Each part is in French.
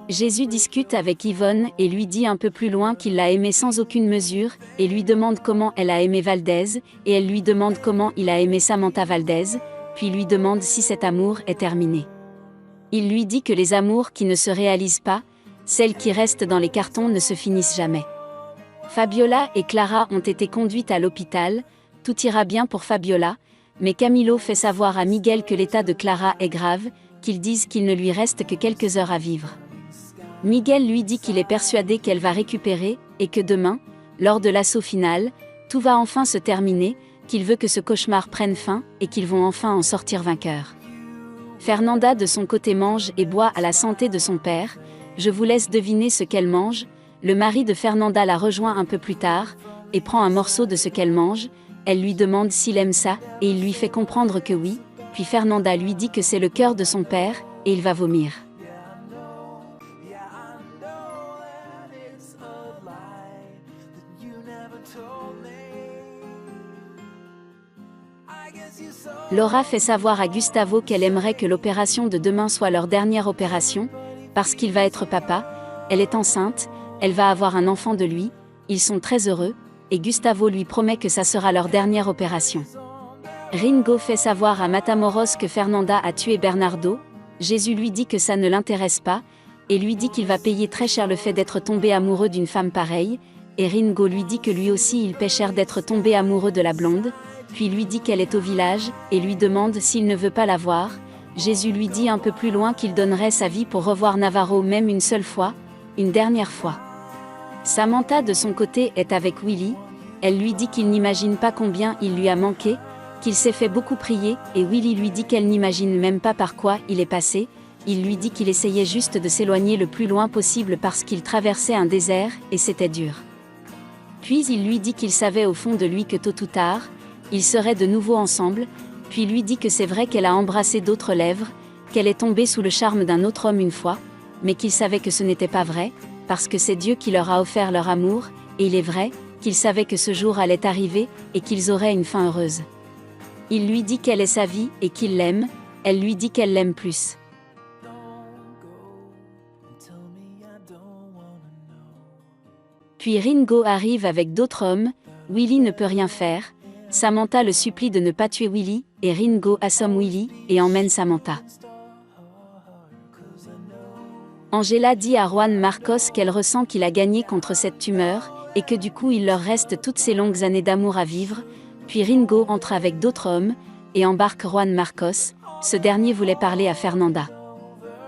Jésus discute avec Yvonne et lui dit un peu plus loin qu'il l'a aimée sans aucune mesure, et lui demande comment elle a aimé Valdez, et elle lui demande comment il a aimé Samantha Valdez, puis lui demande si cet amour est terminé. Il lui dit que les amours qui ne se réalisent pas, celles qui restent dans les cartons ne se finissent jamais. Fabiola et Clara ont été conduites à l'hôpital, tout ira bien pour Fabiola, mais Camilo fait savoir à Miguel que l'état de Clara est grave, qu'ils disent qu'il ne lui reste que quelques heures à vivre. Miguel lui dit qu'il est persuadé qu'elle va récupérer, et que demain, lors de l'assaut final, tout va enfin se terminer, qu'il veut que ce cauchemar prenne fin, et qu'ils vont enfin en sortir vainqueurs. Fernanda de son côté mange et boit à la santé de son père, je vous laisse deviner ce qu'elle mange, le mari de Fernanda la rejoint un peu plus tard, et prend un morceau de ce qu'elle mange, elle lui demande s'il aime ça, et il lui fait comprendre que oui, puis Fernanda lui dit que c'est le cœur de son père, et il va vomir. Laura fait savoir à Gustavo qu'elle aimerait que l'opération de demain soit leur dernière opération, parce qu'il va être papa, elle est enceinte, elle va avoir un enfant de lui, ils sont très heureux, et Gustavo lui promet que ça sera leur dernière opération. Ringo fait savoir à Matamoros que Fernanda a tué Bernardo, Jésus lui dit que ça ne l'intéresse pas, et lui dit qu'il va payer très cher le fait d'être tombé amoureux d'une femme pareille, et Ringo lui dit que lui aussi il paie cher d'être tombé amoureux de la blonde, puis lui dit qu'elle est au village, et lui demande s'il ne veut pas la voir. Jésus lui dit un peu plus loin qu'il donnerait sa vie pour revoir Navarro même une seule fois, une dernière fois. Samantha de son côté est avec Willy, elle lui dit qu'il n'imagine pas combien il lui a manqué, qu'il s'est fait beaucoup prier, et Willy lui dit qu'elle n'imagine même pas par quoi il est passé, il lui dit qu'il essayait juste de s'éloigner le plus loin possible parce qu'il traversait un désert, et c'était dur. Puis il lui dit qu'il savait au fond de lui que tôt ou tard, ils seraient de nouveau ensemble, puis lui dit que c'est vrai qu'elle a embrassé d'autres lèvres, qu'elle est tombée sous le charme d'un autre homme une fois, mais qu'il savait que ce n'était pas vrai, parce que c'est Dieu qui leur a offert leur amour, et il est vrai, qu'il savait que ce jour allait arriver, et qu'ils auraient une fin heureuse. Il lui dit qu'elle est sa vie, et qu'il l'aime, elle lui dit qu'elle l'aime plus. Puis Ringo arrive avec d'autres hommes, Willy ne peut rien faire, Samantha le supplie de ne pas tuer Willy, et Ringo assomme Willy, et emmène Samantha. Angela dit à Juan Marcos qu'elle ressent qu'il a gagné contre cette tumeur, et que du coup il leur reste toutes ces longues années d'amour à vivre, puis Ringo entre avec d'autres hommes, et embarque Juan Marcos, ce dernier voulait parler à Fernanda.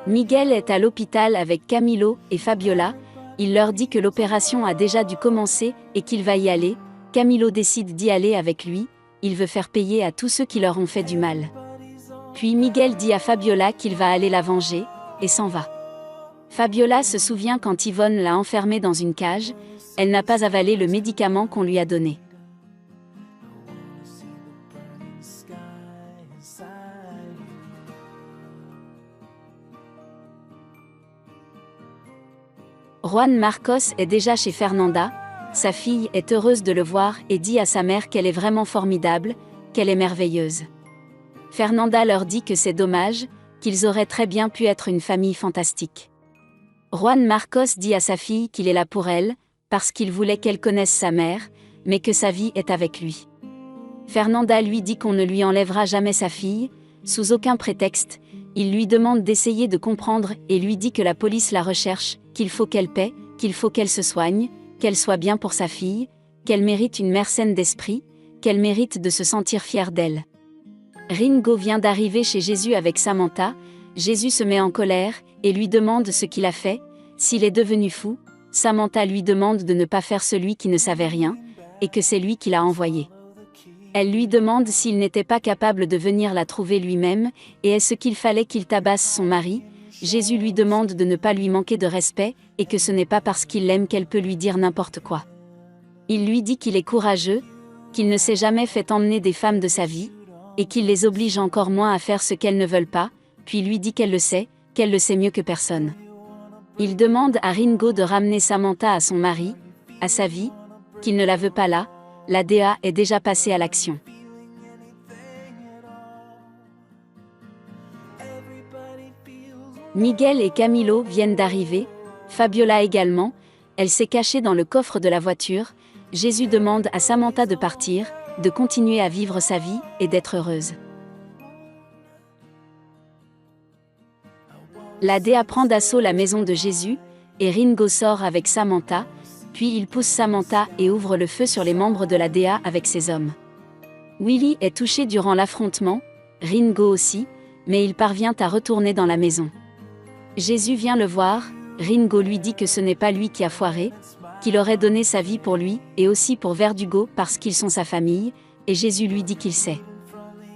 Miguel est à l'hôpital avec Camilo et Fabiola, il leur dit que l'opération a déjà dû commencer, et qu'il va y aller. Camilo décide d'y aller avec lui, il veut faire payer à tous ceux qui leur ont fait du mal. Puis Miguel dit à Fabiola qu'il va aller la venger, et s'en va. Fabiola se souvient quand Yvonne l'a enfermée dans une cage, elle n'a pas avalé le médicament qu'on lui a donné. Juan Marcos est déjà chez Fernanda, sa fille est heureuse de le voir et dit à sa mère qu'elle est vraiment formidable, qu'elle est merveilleuse. Fernanda leur dit que c'est dommage, qu'ils auraient très bien pu être une famille fantastique. Juan Marcos dit à sa fille qu'il est là pour elle, parce qu'il voulait qu'elle connaisse sa mère, mais que sa vie est avec lui. Fernanda lui dit qu'on ne lui enlèvera jamais sa fille, sous aucun prétexte, il lui demande d'essayer de comprendre et lui dit que la police la recherche, qu'il faut qu'elle paie, qu'il faut qu'elle se soigne, qu'elle soit bien pour sa fille, qu'elle mérite une mère saine d'esprit, qu'elle mérite de se sentir fière d'elle. Ringo vient d'arriver chez Jésus avec Samantha, Jésus se met en colère, et lui demande ce qu'il a fait, s'il est devenu fou, Samantha lui demande de ne pas faire celui qui ne savait rien, et que c'est lui qui l'a envoyé. Elle lui demande s'il n'était pas capable de venir la trouver lui-même, et est-ce qu'il fallait qu'il tabasse son mari. Jésus lui demande de ne pas lui manquer de respect, et que ce n'est pas parce qu'il l'aime qu'elle peut lui dire n'importe quoi. Il lui dit qu'il est courageux, qu'il ne s'est jamais fait emmener des femmes de sa vie, et qu'il les oblige encore moins à faire ce qu'elles ne veulent pas, puis lui dit qu'elle le sait mieux que personne. Il demande à Ringo de ramener Samantha à son mari, à sa vie, qu'il ne la veut pas là, la DA est déjà passée à l'action. Miguel et Camilo viennent d'arriver, Fabiola également, elle s'est cachée dans le coffre de la voiture. Jésus demande à Samantha de partir, de continuer à vivre sa vie et d'être heureuse. La DA prend d'assaut la maison de Jésus, et Ringo sort avec Samantha, puis il pousse Samantha et ouvre le feu sur les membres de la DA avec ses hommes. Willy est touché durant l'affrontement, Ringo aussi, mais il parvient à retourner dans la maison. Jésus vient le voir, Ringo lui dit que ce n'est pas lui qui a foiré, qu'il aurait donné sa vie pour lui, et aussi pour Verdugo parce qu'ils sont sa famille, et Jésus lui dit qu'il sait.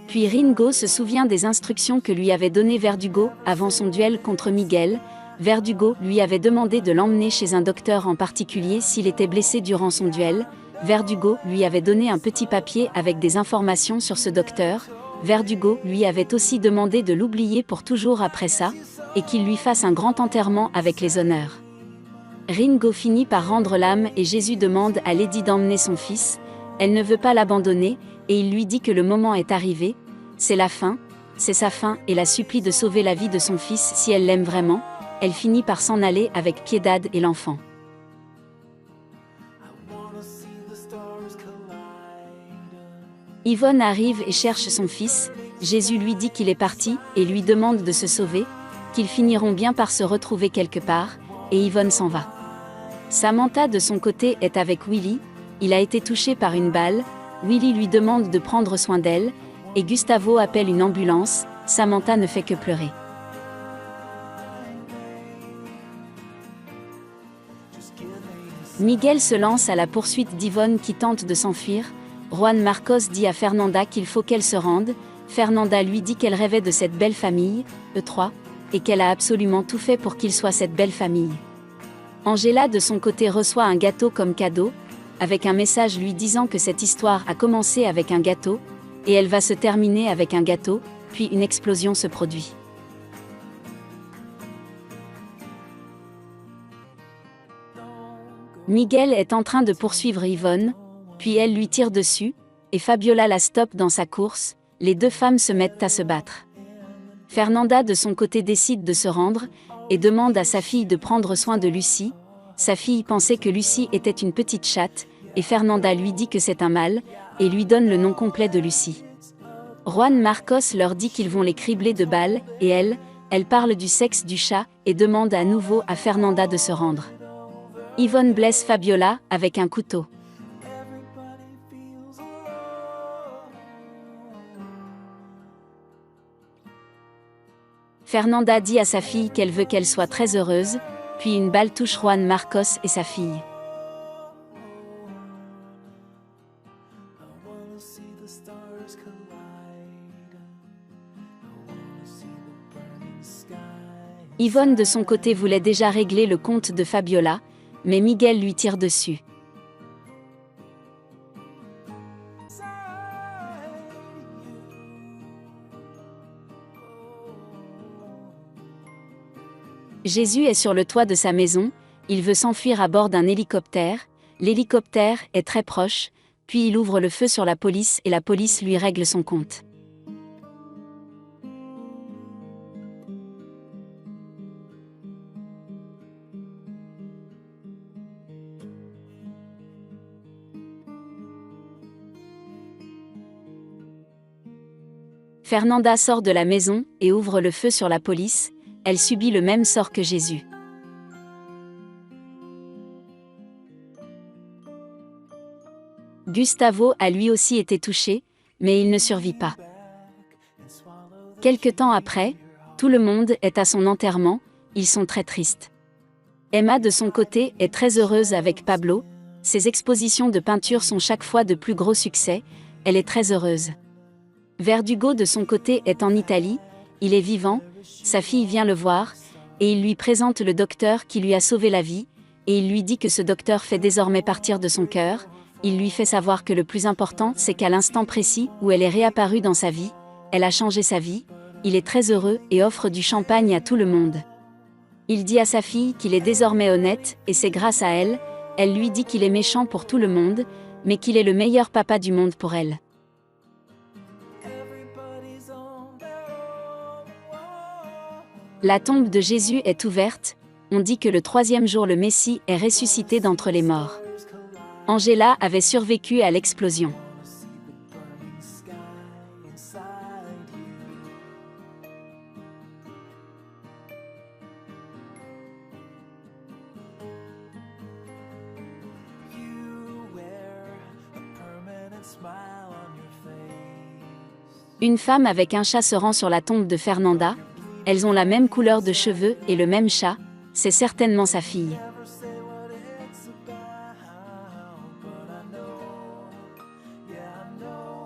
Puis Ringo se souvient des instructions que lui avait données Verdugo avant son duel contre Miguel. Verdugo lui avait demandé de l'emmener chez un docteur en particulier s'il était blessé durant son duel. Verdugo lui avait donné un petit papier avec des informations sur ce docteur. Verdugo lui avait aussi demandé de l'oublier pour toujours après ça, et qu'il lui fasse un grand enterrement avec les honneurs. Ringo finit par rendre l'âme et Jésus demande à Lady d'emmener son fils. Elle ne veut pas l'abandonner, et il lui dit que le moment est arrivé, c'est la fin, c'est sa fin, et la supplie de sauver la vie de son fils si elle l'aime vraiment. Elle finit par s'en aller avec Piedad et l'enfant. Yvonne arrive et cherche son fils. Jésus lui dit qu'il est parti et lui demande de se sauver, qu'ils finiront bien par se retrouver quelque part, et Yvonne s'en va. Samantha de son côté est avec Willy, il a été touché par une balle, Willy lui demande de prendre soin d'elle, et Gustavo appelle une ambulance, Samantha ne fait que pleurer. Miguel se lance à la poursuite d'Yvonne qui tente de s'enfuir. Juan Marcos dit à Fernanda qu'il faut qu'elle se rende. Fernanda lui dit qu'elle rêvait de cette belle famille, eux trois, et qu'elle a absolument tout fait pour qu'ils soient cette belle famille. Angela de son côté reçoit un gâteau comme cadeau, avec un message lui disant que cette histoire a commencé avec un gâteau, et elle va se terminer avec un gâteau, puis une explosion se produit. Miguel est en train de poursuivre Yvonne, puis elle lui tire dessus, et Fabiola la stoppe dans sa course, les deux femmes se mettent à se battre. Fernanda de son côté décide de se rendre, et demande à sa fille de prendre soin de Lucie. Sa fille pensait que Lucie était une petite chatte, et Fernanda lui dit que c'est un mâle, et lui donne le nom complet de Lucie. Juan Marcos leur dit qu'ils vont les cribler de balles, et elle parle du sexe du chat, et demande à nouveau à Fernanda de se rendre. Yvonne blesse Fabiola avec un couteau. Fernanda dit à sa fille qu'elle veut qu'elle soit très heureuse, puis une balle touche Juan Marcos et sa fille. Yvonne de son côté voulait déjà régler le compte de Fabiola, mais Miguel lui tire dessus. Jésus est sur le toit de sa maison, il veut s'enfuir à bord d'un hélicoptère, l'hélicoptère est très proche, puis il ouvre le feu sur la police et la police lui règle son compte. Fernanda sort de la maison et ouvre le feu sur la police, elle subit le même sort que Jésus. Gustavo a lui aussi été touché, mais il ne survit pas. Quelque temps après, tout le monde est à son enterrement, ils sont très tristes. Emma de son côté est très heureuse avec Pablo, ses expositions de peinture sont chaque fois de plus gros succès, elle est très heureuse. Verdugo de son côté est en Italie, il est vivant, sa fille vient le voir, et il lui présente le docteur qui lui a sauvé la vie, et il lui dit que ce docteur fait désormais partir de son cœur, il lui fait savoir que le plus important c'est qu'à l'instant précis où elle est réapparue dans sa vie, elle a changé sa vie, il est très heureux et offre du champagne à tout le monde. Il dit à sa fille qu'il est désormais honnête, et c'est grâce à elle, elle lui dit qu'il est méchant pour tout le monde, mais qu'il est le meilleur papa du monde pour elle. La tombe de Jésus est ouverte, on dit que le troisième jour le Messie est ressuscité d'entre les morts. Angela avait survécu à l'explosion. Une femme avec un chat se rend sur la tombe de Fernanda. Elles ont la même couleur de cheveux et le même chat, c'est certainement sa fille.